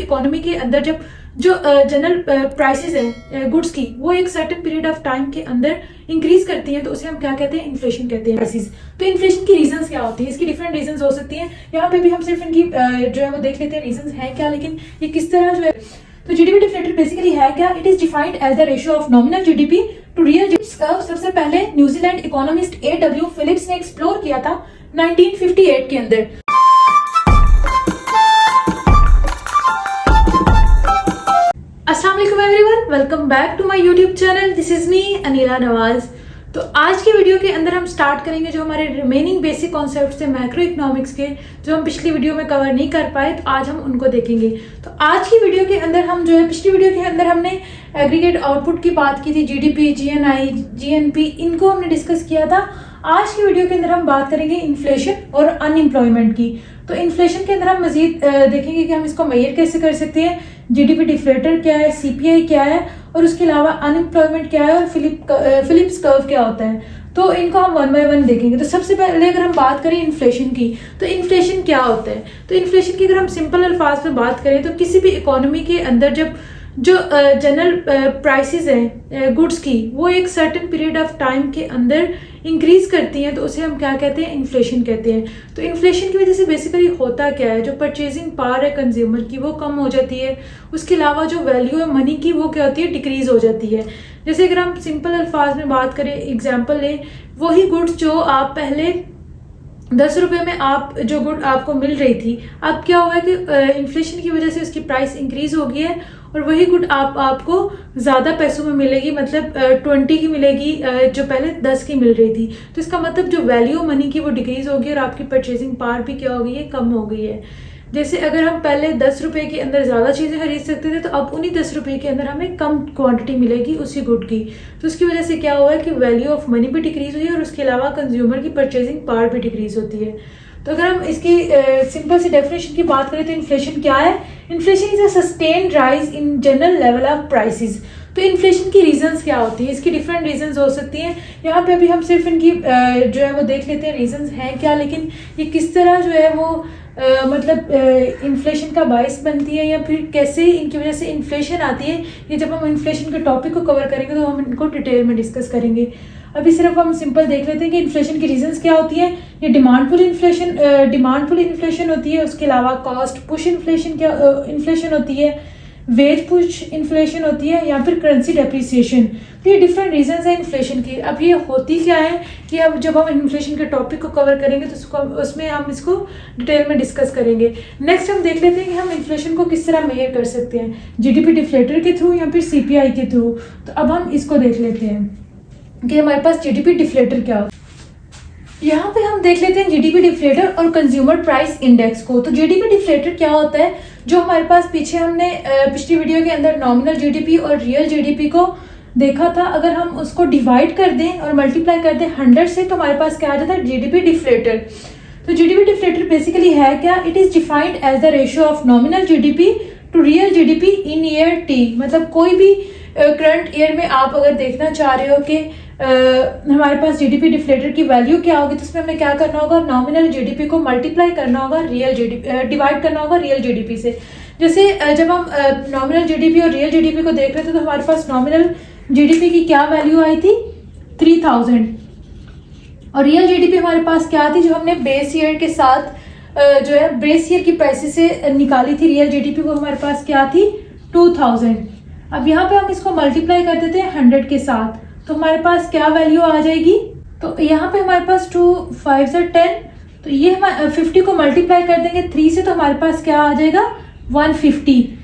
Economy के अंदर जब जो जनरल प्राइसेस हैं गुड्स की, वो एक सर्टेन पीरियड ऑफ टाइम के अंदर इंक्रीज करती हैं, तो उसे हम क्या कहते हैं, इन्फ्लेशन कहते हैं। प्राइसेस, तो इन्फ्लेशन की रीजंस क्या होती है, इसकी डिफरेंट रीजंस हो सकती हैं। यहाँ पे भी हम सिर्फ इनकी जो है वो देख लेते हैं रीजंस हैं क्या, लेकिन ये किस तरह जो है। तो जीडीपी डिफ्लेटर बेसिकली है क्या, it is defined as the ratio of nominal GDP to real GDP. सबसे पहले न्यूजीलैंड इकोनॉमिस्ट A.W. फिलिप्स ने एक्सप्लोर किया था 1958 के अंदर। अस्सलाम वालेकुम everyone, welcome back to my YouTube channel. This is me Aneela Nawaz. तो आज की वीडियो के अंदर हम स्टार्ट करेंगे जो हमारे रिमेनिंग बेसिक कॉन्सेप्ट्स थे मैक्रो इकोनॉमिक्स के, जो हम पिछली वीडियो में कवर नहीं कर पाए, तो आज हम उनको देखेंगे। तो आज की वीडियो के अंदर हम जो है, पिछली वीडियो के अंदर हमने एग्रीगेट आउटपुट की बात की थी, जीडीपी, जीएनआई, जीएनपी, इनको हमने डिस्कस किया था। आज की वीडियो के अंदर हम बात करेंगे इन्फ्लेशन और अनएम्प्लॉयमेंट की। तो इन्फ्लेशन के अंदर हम मजीद देखेंगे कि हम इसको मेजर कैसे कर सकते हैं, जीडीपी डिफ्लेटर क्या है, सीपीआई क्या है, और उसके अलावा अनएम्प्लॉयमेंट क्या है, और फिलिप्स कर्व क्या होता है। तो इनको हम वन बाय वन देखेंगे। तो सबसे पहले अगर हम बात करें इन्फ्लेशन की, तो इन्फ्लेशन क्या होता है। तो इन्फ्लेशन की अगर हम सिंपल अल्फाज में बात करें, तो किसी भी इकोनॉमी के अंदर जब जो जनरल प्राइसेस हैं गुड्स की, वो एक सर्टेन पीरियड ऑफ टाइम के अंदर इंक्रीज करती हैं, तो उसे हम क्या कहते हैं, इन्फ्लेशन कहते हैं। तो इन्फ्लेशन की वजह से बेसिकली होता क्या है, जो परचेजिंग पावर है कंज्यूमर की, वो कम हो जाती है। उसके अलावा जो वैल्यू है मनी की, वो क्या होती है, डिक्रीज हो जाती है। जैसे अगर हम सिंपल अल्फाज में बात करें, एग्जाम्पल लें, वही गुड्स जो आप पहले 10 रुपये में आप जो गुड आपको मिल रही थी, अब क्या हुआ है कि इन्फ्लेशन की वजह से उसकी प्राइस इंक्रीज हो गई है, और वही गुड आपको ज़्यादा पैसों में मिलेगी, मतलब 20 की मिलेगी जो पहले 10 की मिल रही थी। तो इसका मतलब जो वैल्यू मनी की वो डिक्रीज हो गई, और आपकी परचेजिंग पावर भी क्या हो गई है, कम हो गई है। जैसे अगर हम पहले 10 रुपये के अंदर ज़्यादा चीज़ें खरीद सकते थे, तो अब उन्हीं 10 रुपये के अंदर हमें कम क्वांटिटी मिलेगी उसी गुड की। तो उसकी वजह से क्या हुआ है कि वैल्यू ऑफ मनी भी डिक्रीज हुई है, और उसके अलावा कंज्यूमर की परचेजिंग पावर भी डिक्रीज होती है। तो अगर हम इसकी सिंपल सी डेफिनेशन की बात करें, तो इन्फ्लेशन क्या है, inflation is a sustained rise in general level of prices. तो इन्फ्लेशन की रीजंस क्या होती है, इसकी डिफरेंट रीजंस हो सकती हैं। यहाँ पे अभी हम सिर्फ इनकी जो है वो देख लेते हैं रीजंस हैं क्या, लेकिन ये किस तरह जो है वो मतलब इन्फ्लेशन का बायस बनती है, या फिर कैसे इनकी वजह से इन्फ्लेशन आती है। ये जब हम इन्फ्लेशन के टॉपिक को कवर करेंगे तो हम इनको डिटेल में डिस्कस करेंगे। अभी सिर्फ हम सिंपल देख लेते हैं कि इन्फ्लेशन की रीजंस क्या होती हैं। ये डिमांड पुल इन्फ्लेशन होती है, उसके अलावा कॉस्ट पुश इन्फ्लेशन होती है, वेज पुश इन्फ्लेशन होती है, या फिर करेंसी डेप्रिसिएशन। तो ये डिफरेंट रीजंस है इन्फ्लेशन की। अब ये होती क्या है कि अब जब हम इन्फ्लेशन के टॉपिक को कवर करेंगे तो उसमें हम इसको डिटेल में डिस्कस करेंगे। नेक्स्ट हम देख लेते हैं कि हम इन्फ्लेशन को किस तरह मेजर कर सकते हैं, जीडीपी डिफ्लेटर के थ्रू या फिर सीपीआई के थ्रू। तो अब हम इसको देख लेते हैं कि हमारे पास जीडीपी डिफ्लेटर क्या होता है। यहाँ पे हम देख लेते हैं जीडीपी डिफ्लेटर और कंज्यूमर प्राइस इंडेक्स को। तो जीडीपी डिफ्लेटर क्या होता है, जो हमारे पास पीछे हमने पिछली वीडियो के अंदर नॉमिनल जीडीपी और रियल जीडीपी को देखा था, अगर हम उसको डिवाइड कर दें और मल्टीप्लाई कर दें 100 से, तो हमारे पास क्या आ जाता है, जीडीपी डिफ्लेटर। तो जीडीपी डिफ्लेटर बेसिकली है क्या, it is defined as the ratio of nominal GDP to real GDP in year T. मतलब कोई भी करंट ईयर में आप अगर देखना चाह रहे हो कि हमारे पास जीडीपी डिफ्लेटर की वैल्यू क्या होगी, तो उसमें हमें क्या करना होगा, नॉमिनल जीडीपी को मल्टीप्लाई करना होगा रियल जीडीपी, डिवाइड करना होगा रियल जीडीपी से। जैसे जब हम नॉमिनल जीडीपी और रियल जीडीपी को देख रहे थे, तो हमारे पास नॉमिनल जीडीपी की क्या वैल्यू आई थी, 3000, और रियल जीडीपी हमारे पास क्या थी, जो हमने बेस ईयर के साथ जो है बेस ईयर की प्राइसेस से निकाली थी रियल जीडीपी, वो हमारे पास क्या थी, 2000। अब यहाँ पे हम इसको मल्टीप्लाई कर देते हैं 100 के साथ, तो हमारे पास क्या वैल्यू आ जाएगी। तो यहाँ पे हमारे पास 2 5 10, तो ये हम 50 को मल्टीप्लाई कर देंगे 3 से, तो हमारे पास क्या आ जाएगा, 150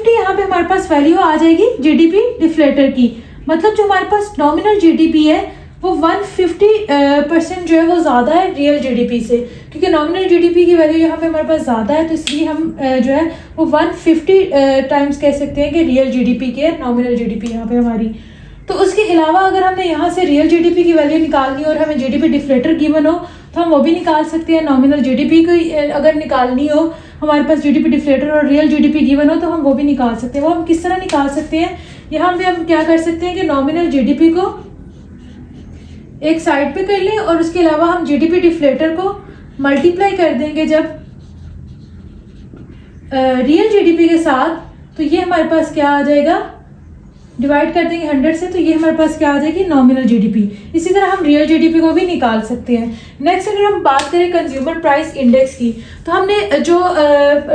यहाँ पे हमारे पास वैल्यू आ जाएगी जीडीपी डिफ्लेटर की। मतलब जो हमारे पास नॉमिनल जीडीपी है वो 150% जो है वो ज़्यादा है रियल जीडीपी से, क्योंकि नॉमिनल जीडीपी की वैल्यू यहाँ पे हमारे पास ज़्यादा है, तो इसलिए हम जो है वो 150 टाइम्स कह सकते हैं कि रियल जीडीपी के नॉमिनल जीडीपी यहाँ पे हमारी। तो उसके अलावा अगर हमने यहाँ से रियल जीडीपी की वैल्यू निकालनी हो और हमें जीडीपी डिफ्लेटर गिवन हो, तो हम वो भी निकाल सकते हैं। नॉमिनल जीडीपी को अगर निकालनी हो, हमारे पास जीडीपी डिफ्लेटर और रियल जीडीपी गिवन हो, तो हम वो भी निकाल सकते हैं। वो हम किस तरह निकाल सकते हैं, यहाँ पे हम क्या कर सकते हैं कि नॉमिनल जीडीपी को एक साइड पे कर लें, और उसके अलावा हम जीडीपी डिफ्लेटर को मल्टीप्लाई कर देंगे जब रियल जीडीपी के साथ, तो ये हमारे पास क्या आ जाएगा, डिवाइड कर देंगे 100 से, तो ये हमारे पास क्या आ जाएगी, नॉमिनल जीडीपी। इसी तरह हम रियल जीडीपी को भी निकाल सकते हैं। नेक्स्ट अगर हम बात करें कंज्यूमर प्राइस इंडेक्स की, तो हमने जो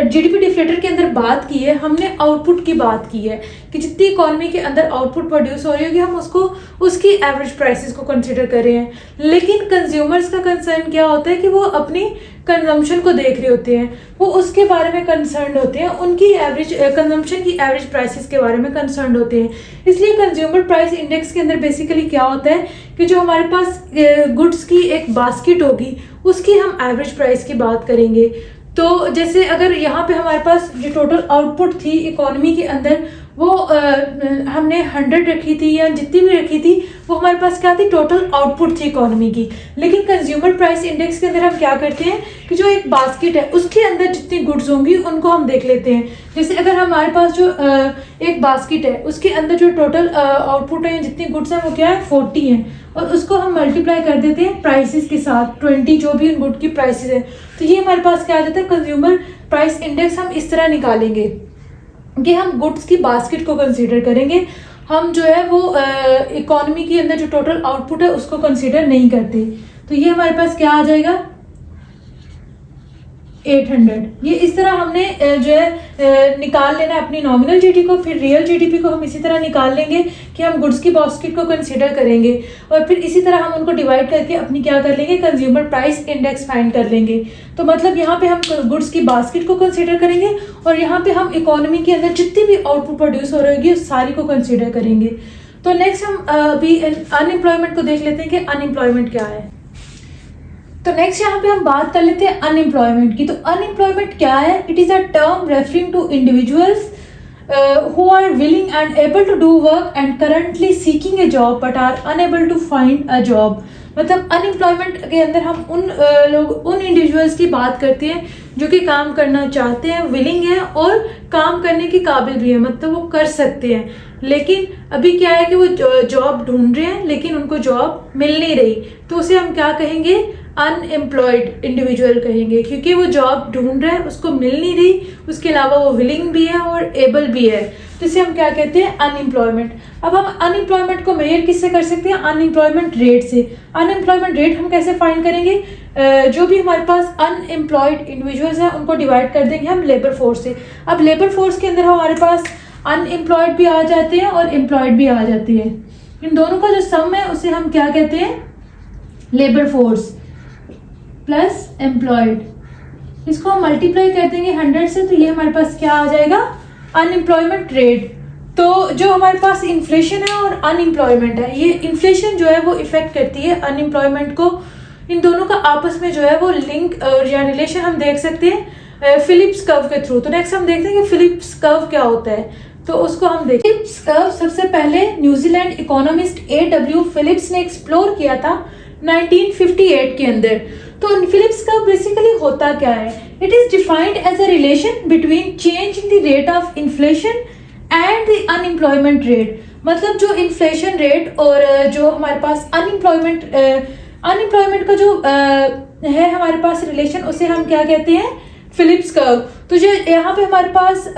जीडीपी डिफ्लेटर के अंदर बात की है, हमने आउटपुट की बात की है कि जितनी इकोनॉमी के अंदर आउटपुट प्रोड्यूस हो रही होगी हम उसको उसकी एवरेज प्राइसेस को कंसिडर कर रहे हैं। लेकिन कंज्यूमर्स का कंसर्न क्या होता है कि वो अपनी कंजम्पशन को देख रहे होते हैं, वो उसके बारे में कंसर्न होते हैं, उनकी एवरेज कंजम्पशन की एवरेज प्राइसेस के बारे में कंसर्न होते हैं। इसलिए कंज्यूमर प्राइस इंडेक्स के अंदर बेसिकली क्या होता है कि जो हमारे पास गुड्स की एक बास्केट होगी उसकी हम एवरेज प्राइस की बात करेंगे। तो जैसे अगर यहाँ पे हमारे पास जो टोटल आउटपुट थी इकोनॉमी के अंदर वो हमने 100 रखी थी या जितनी भी रखी थी, वो हमारे पास क्या थी, टोटल आउटपुट थी इकोनॉमी की। लेकिन कंज्यूमर प्राइस इंडेक्स के अंदर हम क्या करते हैं कि जो एक बास्केट है उसके अंदर जितनी गुड्स होंगी उनको हम देख लेते हैं। जैसे अगर हमारे पास जो एक बास्केट है उसके अंदर जो टोटल आउटपुट है जितनी गुड्स हैं वो क्या है, 40 है, और उसको हम मल्टीप्लाई कर देते हैं प्राइसेस के साथ, 20 जो भी गुड की प्राइसेस है, तो ये हमारे पास क्या आ जाता है, कंज्यूमर प्राइस इंडेक्स। हम इस तरह निकालेंगे कि हम गुड्स की बास्केट को कंसीडर करेंगे, हम जो है वो इकोनॉमी के अंदर जो टोटल आउटपुट है उसको कंसीडर नहीं करते। तो ये हमारे पास क्या आ जाएगा, 800। ये इस तरह हमने जो है निकाल लेना अपनी नॉमिनल जीडीपी को, फिर रियल जीडीपी को हम इसी तरह निकाल लेंगे कि हम गुड्स की बास्केट को कंसीडर करेंगे, और फिर इसी तरह हम उनको डिवाइड करके अपनी क्या कर लेंगे, कंज्यूमर प्राइस इंडेक्स फाइंड कर लेंगे। तो मतलब यहाँ पे हम गुड्स की बास्केट को कंसीडर करेंगे और यहाँ पे हम इकोनॉमी के अंदर जितनी भी आउटपुट प्रोड्यूस हो रही होगी उस सारी को कंसीडर करेंगे। तो नेक्स्ट हम अभी अनएम्प्लॉयमेंट को देख लेते हैं कि अनएम्प्लॉयमेंट क्या है। तो नेक्स्ट यहाँ पे हम बात कर लेते हैं अनएम्प्लॉयमेंट की। तो अनएम्प्लॉयमेंट क्या है, it is a term referring to individuals who are willing and able to do work and currently seeking a job but are unable to find a job। मतलब अनएम्प्लॉयमेंट के अंदर हम उन इंडिविजुअल्स की बात करते हैं जो कि काम करना चाहते हैं, विलिंग है और काम करने के काबिल भी है, मतलब वो कर सकते हैं, लेकिन अभी क्या है कि वो जॉब ढूंढ रहे हैं लेकिन उनको जॉब मिल नहीं रही, तो उसे हम क्या कहेंगे, अनएम्प्लॉयड इंडिविजुअल कहेंगे, क्योंकि वो जॉब ढूंढ रहा है, उसको मिल नहीं रही, उसके अलावा वो विलिंग भी है और एबल भी है, तो इसे हम क्या कहते हैं, अनएम्प्लॉयमेंट। अब हम अनएम्प्लॉयमेंट को मेजर किससे कर सकते हैं, अनएम्प्लॉयमेंट रेट से। अनएम्प्लॉयमेंट रेट हम कैसे फाइंड करेंगे, जो भी हमारे पास अनएम्प्लॉयड इंडिविजुअल्स हैं उनको डिवाइड कर देंगे हम लेबर फोर्स से। अब लेबर फोर्स के अंदर हमारे पास अनएम्प्लॉयड भी आ जाते हैं और एम्प्लॉयड भी आ जाते हैं, इन दोनों का जो सम है उसे हम क्या कहते हैं, लेबर फोर्स प्लस एम्प्लॉयड। इसको हम मल्टीप्लाई कर देंगे 100 से, तो ये हमारे पास क्या आ जाएगा, अनएम्प्लॉयमेंट रेट। तो जो हमारे पास इन्फ्लेशन है और अनएम्प्लॉयमेंट है, ये इन्फ्लेशन जो है वो इफेक्ट करती है अनएम्प्लॉयमेंट को। इन दोनों का आपस में जो है वो लिंक या रिलेशन हम देख सकते हैं फिलिप्स कर्व के थ्रू। तो नेक्स्ट हम देखते हैं कि फिलिप्स कर्व क्या होता है, तो उसको हम देखते हैं। फिलिप्स कर्व सबसे पहले न्यूजीलैंड इकोनॉमिस्ट A.W. फिलिप्स ने एक्सप्लोर किया था 1958 के अंदर। तो फिलिप्स कर्व बेसिकली होता क्या है, it is defined as a relation between change in the rate of inflation and the unemployment rate. मतलब जो इन्फ्लेशन रेट और जो हमारे पास अनएम्प्लॉयमेंट का जो है हमारे पास रिलेशन, उसे हम क्या कहते हैं, फिलिप्स कर्व। तो जो यहाँ पे हमारे पास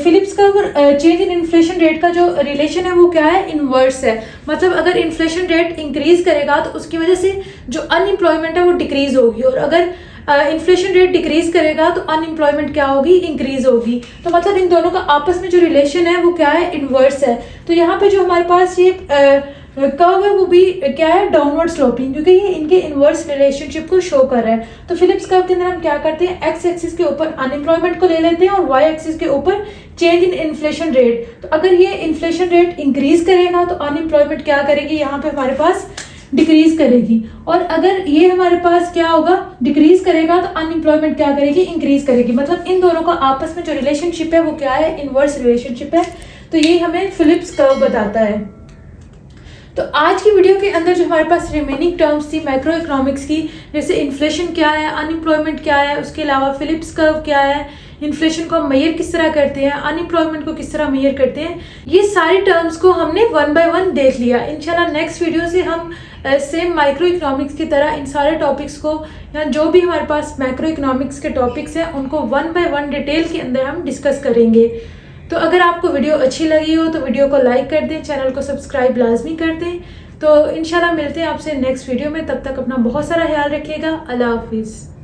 फिलिप्स कर्व और चेंज इन इन्फ्लेशन रेट का जो रिलेशन है वो क्या है, इनवर्स है। मतलब अगर इन्फ्लेशन रेट इंक्रीज करेगा तो उसकी वजह से जो अनएम्प्लॉयमेंट है वो डिक्रीज होगी, और अगर इन्फ्लेशन रेट डिक्रीज करेगा तो अनएम्प्लॉयमेंट क्या होगी, इंक्रीज होगी। तो मतलब इन दोनों का आपस में जो रिलेशन है वो क्या है, इनवर्स है। तो यहाँ पे जो हमारे पास ये कर्व है वो भी क्या है, डाउनवर्ड स्लोपिंग, क्योंकि ये इनके इनवर्स रिलेशनशिप को शो कर रहा है। तो फिलिप्स कर्व के अंदर हम क्या करते हैं, एक्स एक्सिस के ऊपर अनएम्प्लॉयमेंट को ले लेते हैं और वाई एक्सिस के ऊपर चेंज इन इन्फ्लेशन रेट। तो अगर ये इन्फ्लेशन रेट इंक्रीज करेगा तो अनएम्प्लॉयमेंट क्या करेगी, यहाँ पे हमारे पास डिक्रीज करेगी, और अगर ये हमारे पास क्या होगा, डिक्रीज करेगा, तो अनएम्प्लॉयमेंट क्या करेगी, इंक्रीज करेगी। मतलब इन दोनों का आपस में जो रिलेशनशिप है वो क्या है, इनवर्स रिलेशनशिप है। तो ये हमें फिलिप्स कर्व बताता है। तो आज की वीडियो के अंदर जो हमारे पास रिमेनिंग टर्म्स थी मैक्रो इकोनॉमिक्स की, जैसे इन्फ्लेशन क्या है, अनएम्प्लॉयमेंट क्या है, उसके अलावा फिलिप्स कर्व क्या है, इन्फ्लेशन को हम मेजर किस तरह करते हैं, अनएम्प्लॉयमेंट को किस तरह मेजर करते हैं, ये सारी टर्म्स को हमने वन बाय वन देख लिया। इंशाल्लाह नेक्स्ट वीडियो से हम सेम माइक्रो इकोनॉमिक्स की तरह इन सारे टॉपिक्स को या जो भी हमारे पास मैक्रो इकोनॉमिक्स के टॉपिक्स हैं उनको वन बाय वन डिटेल के अंदर हम डिस्कस करेंगे। तो अगर आपको वीडियो अच्छी लगी हो तो वीडियो को लाइक कर दें, चैनल को सब्सक्राइब लाजमी कर दें। तो इंशाल्लाह मिलते हैं आपसे नेक्स्ट वीडियो में, तब तक अपना बहुत सारा ख्याल रखिएगा। अल्लाह हाफिज़।